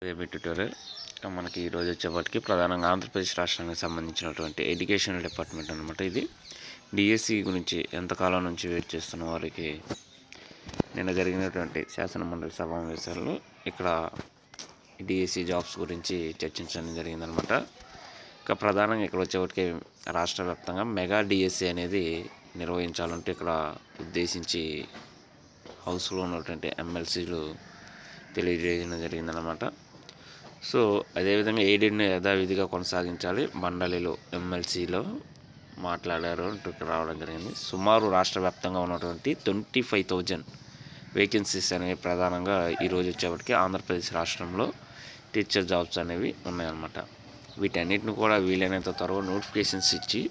AB tutorial మనకి ఈరోజు వచ్చేప్పటికి ప్రధానంగా ఆంధ్రప్రదేశ్ రాష్ట్రానికి సంబంధించినటువంటి ఎడ్యుకేషన్ డిపార్ట్మెంట్ అనమాట. ఇది డిఎస్సి గురించి ఎంతకాలం నుంచి వెయిట్ చేస్తున్న వారికి నిన్న జరిగినటువంటి శాసనమండలి సమావేశాల్లో ఇక్కడ డిఎస్సి జాబ్స్ గురించి చర్చించడం జరిగిందనమాట. ఇక ప్రధానంగా ఇక్కడ వచ్చేప్పటికి రాష్ట్ర వ్యాప్తంగా మెగా డిఎస్సి అనేది నిర్వహించాలంటే ఇక్కడ ఉద్దేశించి హౌస్లో ఉన్నటువంటి ఎమ్మెల్సీలు తెలియజేయడం జరిగిందనమాట. సో అదేవిధంగా ఎయిడెడ్ని యథావిధిగా కొనసాగించాలి, మండలిలో ఎమ్మెల్సీలో మాట్లాడారు అంటూ రావడం జరిగింది. సుమారు రాష్ట్ర వ్యాప్తంగా ఉన్నటువంటి 25,000 వేకెన్సీస్ అనేవి ప్రధానంగా ఈరోజు వచ్చేప్పటికి ఆంధ్రప్రదేశ్ రాష్ట్రంలో టీచర్ జాబ్స్ అనేవి ఉన్నాయన్నమాట. వీటన్నిటిని కూడా వీలైనంత త్వరగా నోటిఫికేషన్స్ ఇచ్చి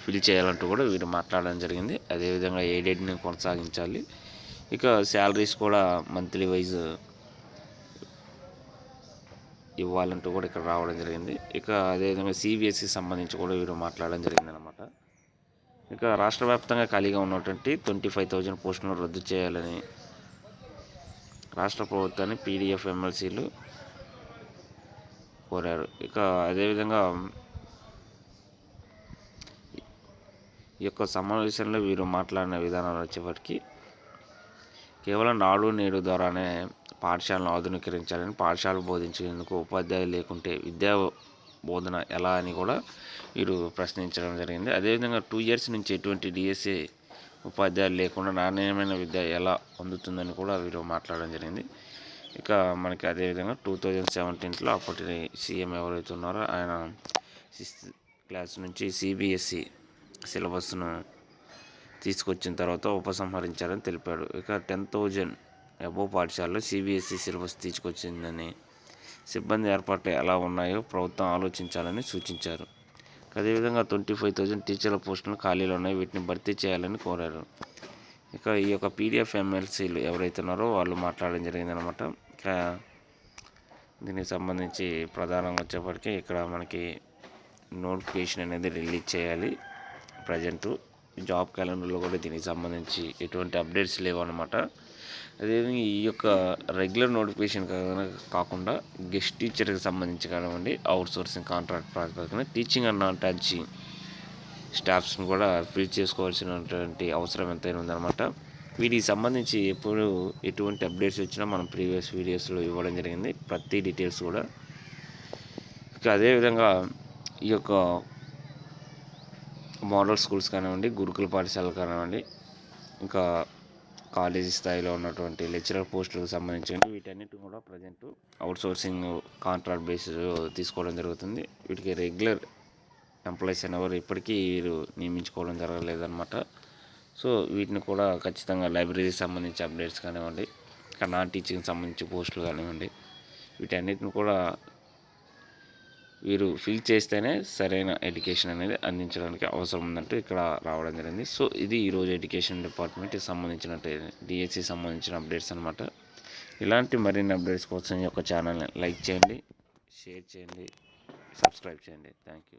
ఫిల్ చేయాలంటూ కూడా వీరు మాట్లాడడం జరిగింది. అదేవిధంగా ఎయిడెడ్ని కొనసాగించాలి, ఇక శాలరీస్ కూడా మంత్లీ వైజ్ ఇవ్వాలంటూ కూడా ఇక్కడ రావడం జరిగింది. ఇక అదేవిధంగా సిబిఎస్ఈకి సంబంధించి కూడా వీరు మాట్లాడడం జరిగిందనమాట. ఇక రాష్ట్ర వ్యాప్తంగా ఖాళీగా ఉన్నటువంటి 25,000 పోస్టులను రద్దు చేయాలని రాష్ట్ర ప్రభుత్వాన్ని పీడిఎఫ్ ఎమ్మెల్సీలు కోరారు. ఇక అదేవిధంగా ఈ యొక్క సమావేశంలో వీరు మాట్లాడిన విధానాలు వచ్చేప్పటికి కేవలం నాడు నేడు ద్వారానే పాఠశాలను ఆధునీకరించాలని, పాఠశాల బోధించేందుకు ఉపాధ్యాయులు లేకుంటే విద్యా బోధన ఎలా అని కూడా వీరు ప్రశ్నించడం జరిగింది. అదేవిధంగా 2 years నుంచి ఎటువంటి డిఎస్సి ఉపాధ్యాయులు లేకుండా నాణ్యమైన విద్య ఎలా అందుతుందని కూడా వీరు మాట్లాడడం జరిగింది. ఇక మనకి అదేవిధంగా 2017లో అప్పటి సీఎం ఎవరైతే ఉన్నారో ఆయన 6th క్లాస్ నుంచి సిబిఎస్ఈ సిలబస్ను తీసుకొచ్చిన తర్వాత ఉపసంహరించారని తెలిపాడు. ఇక 10,000 అబోవ్ పాఠశాలలో సిబిఎస్ఈ సిలబస్ తీసుకొచ్చిందని, సిబ్బంది ఏర్పాట్లు ఎలా ఉన్నాయో ప్రభుత్వం ఆలోచించాలని సూచించారు. అదేవిధంగా 25,000 టీచర్ల పోస్టులు ఖాళీలు ఉన్నాయి, వీటిని భర్తీ చేయాలని కోరారు. ఇక ఈ యొక్క పీడిఎఫ్ ఎమ్మెల్సీలు ఎవరైతే ఉన్నారో వాళ్ళు మాట్లాడడం జరిగిందనమాట. ఇక దీనికి సంబంధించి ప్రధానంగా వచ్చేప్పటికీ ఇక్కడ మనకి నోటిఫికేషన్ అనేది రిలీజ్ చేయాలి. ప్రజెంటు జాబ్ క్యాలెండర్లో కూడా దీనికి సంబంధించి ఎటువంటి అప్డేట్స్ లేవు అనమాట. అదేవిధంగా ఈ యొక్క రెగ్యులర్ నోటిఫికేషన్ కాకుండా గెస్ట్ టీచర్కి సంబంధించి కానివ్వండి, అవుట్ సోర్సింగ్ కాంట్రాక్ట్ ప్రాతిపదికన టీచింగ్ అండ్ నాన్ టీచింగ్ స్టాఫ్స్ని కూడా ఫిల్ చేసుకోవాల్సినటువంటి అవసరం ఎంతైనా ఉందన్నమాట. వీటికి సంబంధించి ఎప్పుడు ఎటువంటి అప్డేట్స్ వచ్చినా మనం ప్రీవియస్ వీడియోస్లో ఇవ్వడం జరిగింది, ప్రతి డీటెయిల్స్ కూడా. ఇక అదేవిధంగా ఈ యొక్క మోడల్ స్కూల్స్ కానివ్వండి, గురుకుల పాఠశాలలు కానివ్వండి, ఇంకా కాలేజీ స్థాయిలో ఉన్నటువంటి లెక్చరర్ పోస్టులకు సంబంధించి వీటన్నిటి కూడా present out sourcing contract basis తీసుకోవడం జరుగుతుంది. వీటికి రెగ్యులర్ ఎంప్లాయీస్ అనేవారు ఇప్పటికీ వీరు నియమించుకోవడం జరగలేదన్నమాట. సో వీటిని కూడా ఖచ్చితంగా లైబ్రరీకి సంబంధించి అప్డేట్స్ కానివ్వండి, ఇంకా నాన్ టీచింగ్ సంబంధించి పోస్టులు కానివ్వండి, వీటన్నిటిని కూడా వీరు ఫిల్ చేస్తేనే సరైన ఎడ్యుకేషన్ అనేది అందించడానికి అవసరం ఉందంటూ ఇక్కడ రావడం జరిగింది. సో ఇది ఈరోజు ఎడ్యుకేషన్ డిపార్ట్మెంట్కి సంబంధించినట్టు డిఎస్సి సంబంధించిన అప్డేట్స్ అనమాట. ఇలాంటి మరిన్ని అప్డేట్స్ కోసం ఈ యొక్క ఛానల్ని లైక్ చేయండి, షేర్ చేయండి, సబ్స్క్రైబ్ చేయండి. Thank you.